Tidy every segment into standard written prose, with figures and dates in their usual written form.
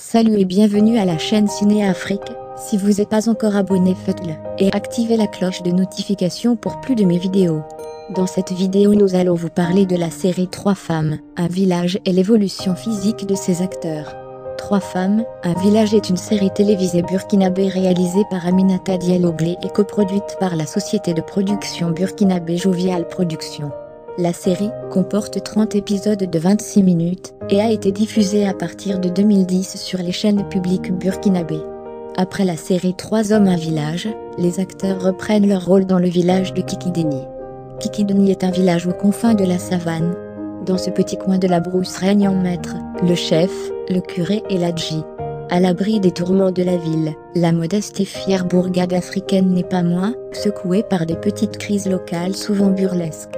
Salut et bienvenue à la chaîne Ciné Afrique. Si vous n'êtes pas encore abonné, faites-le et activez la cloche de notification pour plus de mes vidéos. Dans cette vidéo, nous allons vous parler de la série 3 femmes, un village et l'évolution physique de ses acteurs. 3 femmes, un village est une série télévisée burkinabé réalisée par Aminata Diallo Glé et coproduite par la société de production burkinabé Jovial Productions. La série comporte 30 épisodes de 26 minutes et a été diffusée à partir de 2010 sur les chaînes publiques burkinabées. Après la série 3 hommes un village, les acteurs reprennent leur rôle dans le village de Kikideni. Kikideni est un village aux confins de la savane. Dans ce petit coin de la brousse règne en maître, le chef, le curé et l'adji. À l'abri des tourments de la ville, la modeste et fière bourgade africaine n'est pas moins secouée par des petites crises locales souvent burlesques.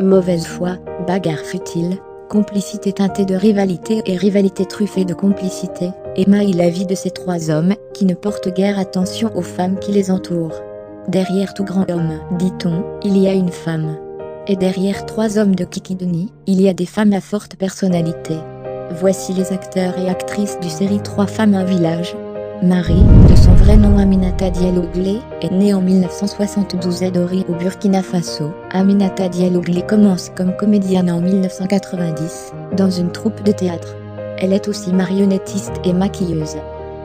Mauvaise foi, bagarre futile, complicité teintée de rivalité et rivalité truffée de complicité, émaille la vie de ces 3 hommes, qui ne portent guère attention aux femmes qui les entourent. Derrière tout grand homme, dit-on, il y a une femme. Et derrière 3 hommes de Kikideni, il y a des femmes à forte personnalité. Voici les acteurs et actrices du série 3 femmes un village. Marie, de son vrai nom Aminata Diallo Glé, est née en 1972 à Dori au Burkina Faso. Aminata Diallo Glé commence comme comédienne en 1990, dans une troupe de théâtre. Elle est aussi marionnettiste et maquilleuse.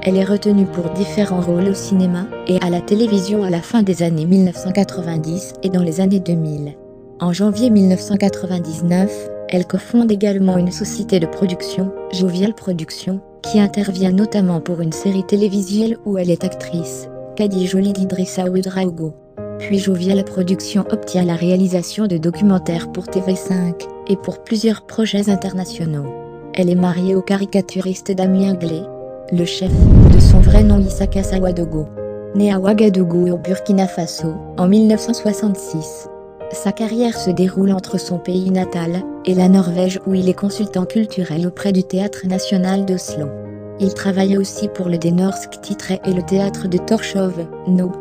Elle est retenue pour différents rôles au cinéma et à la télévision à la fin des années 1990 et dans les années 2000. En janvier 1999, elle cofonde également une société de production, Jovial Productions, qui intervient notamment pour une série télévisuelle où elle est actrice, Kadi Jolie d'Idrissa Ouedraogo. Puis Jovial Productions obtient la réalisation de documentaires pour TV5 et pour plusieurs projets internationaux. Elle est mariée au caricaturiste Damien Glé, le chef, de son vrai nom Issaka Sawadogo. Né à Ouagadougou au Burkina Faso, en 1966. Sa carrière se déroule entre son pays natal et la Norvège où il est consultant culturel auprès du Théâtre National d'Oslo. Il travaille aussi pour le Det Norske Teatret et le théâtre de Torshov, No.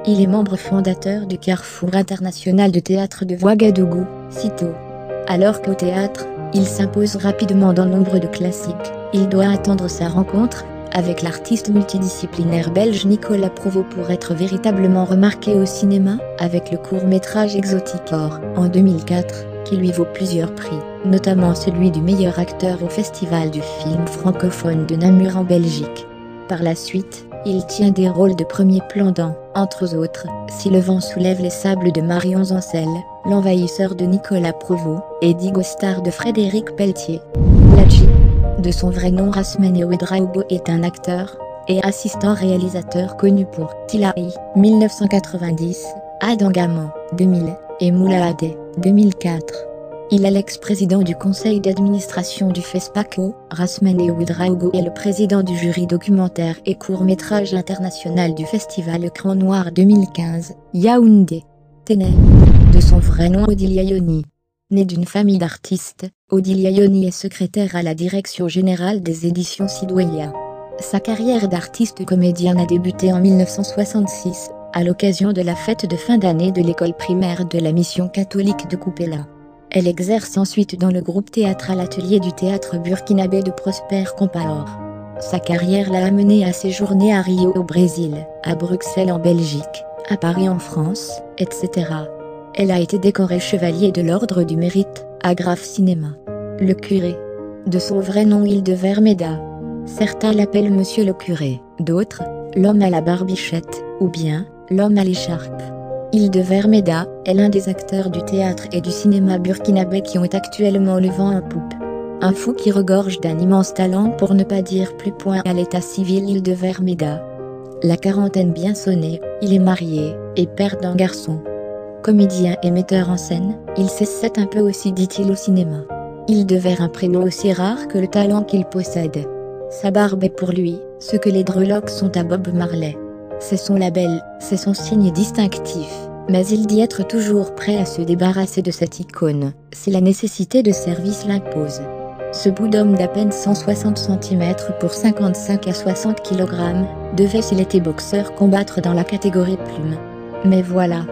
Il est membre fondateur du Carrefour International de Théâtre de Ouagadougou, CITO. Alors qu'au théâtre, il s'impose rapidement dans nombre de classiques, il doit attendre sa rencontre avec l'artiste multidisciplinaire belge Nicolas Provost pour être véritablement remarqué au cinéma, avec le court-métrage Exotic Or, en 2004, qui lui vaut plusieurs prix, notamment celui du meilleur acteur au Festival du film francophone de Namur en Belgique. Par la suite, il tient des rôles de premier plan dans, entre autres, Si le vent soulève les sables de Marion Zancel, L'envahisseur de Nicolas Provost, et Digo Star de Frédéric Pelletier. L'adji, de son vrai nom Rasmane Ouedraogo, est un acteur et assistant réalisateur connu pour Tilahi, 1990, Adangaman, 2000, et Moulaade, 2004. Il est l'ex-président du conseil d'administration du FESPACO. Rasmane Ouedraogo est le président du jury documentaire et court-métrage international du festival Écran Noir 2015, Yaoundé. Téné, de son vrai nom Odilia Yoni. Née d'une famille d'artistes, Odilia Yoni est secrétaire à la direction générale des éditions Sidoya. Sa carrière d'artiste comédienne a débuté en 1966, à l'occasion de la fête de fin d'année de l'école primaire de la mission catholique de Kupela. Elle exerce ensuite dans le groupe théâtral Atelier du théâtre burkinabé de Prosper Compaoré. Sa carrière l'a amenée à séjourner à Rio au Brésil, à Bruxelles en Belgique, à Paris en France, etc. Elle a été décorée chevalier de l'Ordre du Mérite, à Graff Cinéma. Le curé, de son vrai nom Hildevermeda. Certains l'appellent Monsieur le curé, d'autres, l'homme à la barbichette, ou bien, l'homme à l'écharpe. Hildevermeda est l'un des acteurs du théâtre et du cinéma burkinabé qui ont actuellement le vent en poupe. Un fou qui regorge d'un immense talent pour ne pas dire plus point à l'état civil Hildevermeda. La quarantaine bien sonnée, il est marié, et père d'un garçon. Comédien et metteur en scène, il s'essaie un peu aussi, dit-il, au cinéma. Il devait un prénom aussi rare que le talent qu'il possède. Sa barbe est pour lui, ce que les dreadlocks sont à Bob Marley. C'est son label, c'est son signe distinctif, mais il dit être toujours prêt à se débarrasser de cette icône, si la nécessité de service l'impose. Ce bout d'homme d'à peine 160 cm pour 55 à 60 kg, devait, s'il était boxeur, combattre dans la catégorie plume. Mais voilà.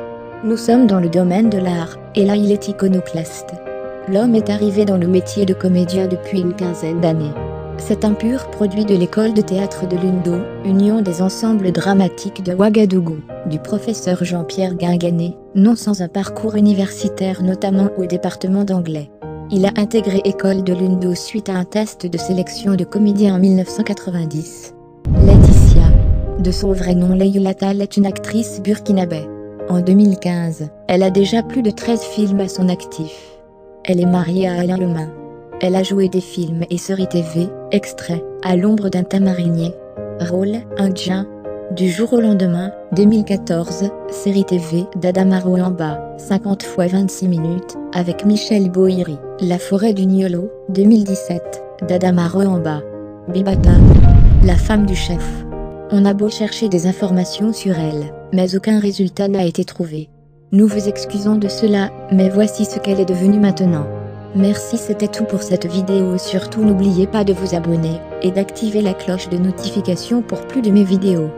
Nous sommes dans le domaine de l'art, et là il est iconoclaste. L'homme est arrivé dans le métier de comédien depuis une quinzaine d'années. C'est un pur produit de l'école de théâtre de Lundo, union des ensembles dramatiques de Ouagadougou, du professeur Jean-Pierre Guingané, non sans un parcours universitaire notamment au département d'anglais. Il a intégré École de Lundo suite à un test de sélection de comédien en 1990. Laetitia, de son vrai nom Leïla Tall, est une actrice burkinabé. En 2015, elle a déjà plus de 13 films à son actif. Elle est mariée à Alain Lemain. Elle a joué des films et séries TV, extrait, À l'ombre d'un tamarinier, rôle, indien, Du jour au lendemain, 2014, série TV d'Adamaro en bas, 50 x 26 minutes, avec Michel Boiri, La forêt du Niolo, 2017, d'Adamaro en bas. Bibata, la femme du chef. On a beau chercher des informations sur elle, mais aucun résultat n'a été trouvé. Nous vous excusons de cela, mais voici ce qu'elle est devenue maintenant. Merci, c'était tout pour cette vidéo. Surtout n'oubliez pas de vous abonner, et d'activer la cloche de notification pour plus de mes vidéos.